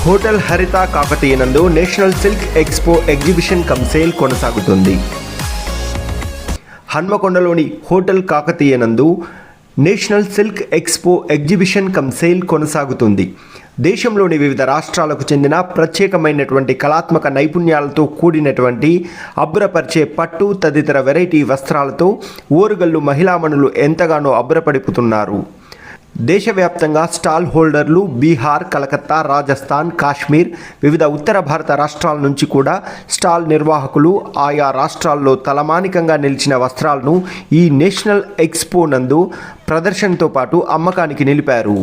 Hotel హరిత కాకతీయ నందు national silk expo exhibition come sale కొనసాగుతుంది. హన్మకొండలోని హోటల్ కాకతీయ నందు national silk expo exhibition come sale కొనసాగుతుంది. దేశంలోని వివిధ రాష్ట్రాలకు చెందిన ప్రత్యేకమైనటువంటి కళాత్మక నైపుణ్యాలతో కూడినటువంటి అబ్బురపరిచే పట్టు తదితర వెరైటీ వస్త్రాలతో ఓరుగల్లు మహిళామణులు ఎంతగానో అబ్బురపడిపోతున్నారు. దేశవ్యాప్తంగా స్టాల్ హోల్డర్లు బీహార్, కలకత్తా, రాజస్థాన్, కాశ్మీర్, వివిధ ఉత్తర భారత రాష్ట్రాల నుంచి కూడా స్టాల్ నిర్వాహకులు ఆయా రాష్ట్రాల్లో తలమానికంగా నిలిచిన వస్త్రాలను ఈ నేషనల్ ఎక్స్పో నందు ప్రదర్శనతో పాటు అమ్మకానికి నిలిపారు.